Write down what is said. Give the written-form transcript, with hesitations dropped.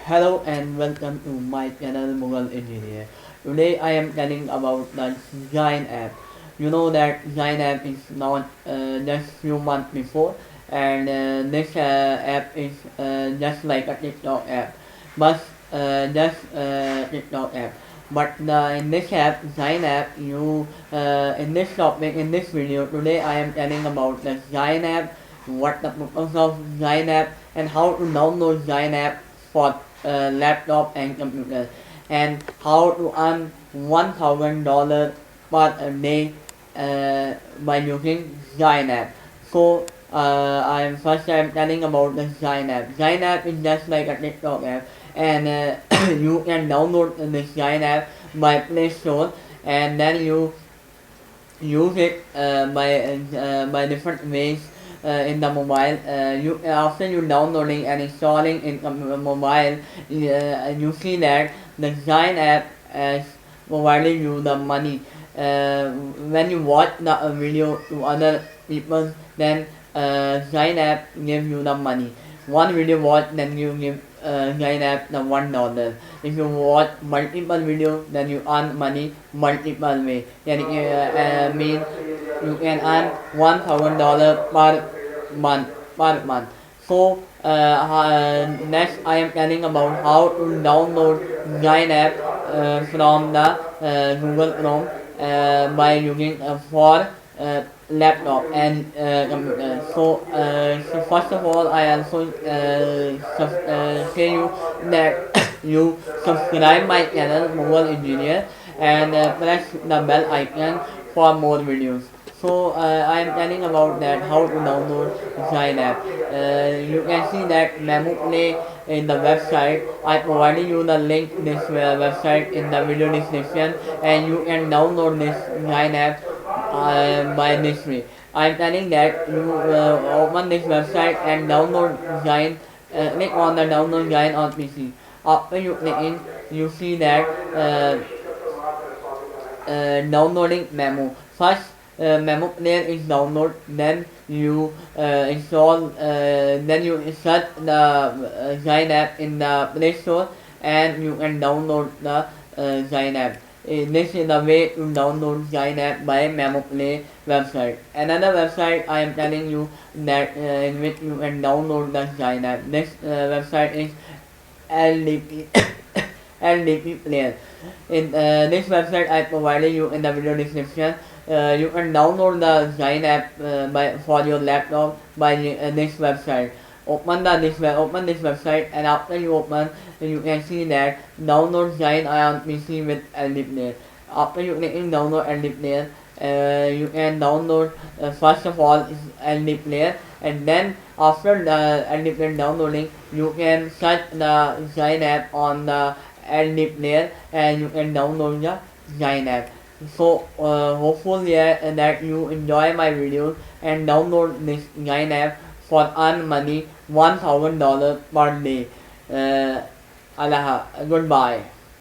Hello and welcome to my channel Mughal Engineer. Today I am telling about the Zynn app. You know that Zynn app is launched just few months before, and this app is just like a TikTok app, but just TikTok app. But in this app, Zynn app, you in this topic, in this video today I am telling about the Zynn app, what the purpose of Zynn app, and how to download Zynn app for laptop and computer, and how to earn $1,000 per day by using ByZynnApp. So I'm telling about the ByZynnApp. ByZynnApp is just like a TikTok app, and you can download this ByZynnApp by Play Store, and then you use it by different ways in the mobile. You after you downloading and installing in mobile, you see that the Zynn app is providing you the money. When you watch the video to other people, then Zynn app gives you the money. One video watch, then you give Zynn app the $1. If you watch multiple videos, then you earn money multiple way. Mean you can earn $1,000 per month. So next I am telling about how to download Zynn app from the Google Chrome by using for laptop and computer. So first of all, I also say you that you subscribe my channel Mughal Engineer, and press the bell icon for more videos. So I am telling about that how to download Zynn app. You can see that memo play in the website. I provided you the link this website in the video description, and you can download this Zynn app by this way. I am telling that you open this website and download Zynn. Click on the download Zynn on PC. After you click in, you see that downloading memo. First, memo player is download, then you install, then you insert the Zynn app in the Play Store, and you can download the Zynn app. This is the way to download Zynn app by memo play website. Another website I am telling you that in which you can download the Zynn app. This website is LDP LDP player. In this website I provided you in the video description. You can download the Zynn app for your laptop by this website. Open this website, and after you open, you can see that download Zynn on PC with LD player. After you click in download LD player, you can download first of all is LD player, and then after the LD player downloading, you can search the Zynn app on the LD player, and you can download the Zynn app. So hopefully that you enjoy my videos and download this Zynn app for earn money $1,000 per day. Goodbye.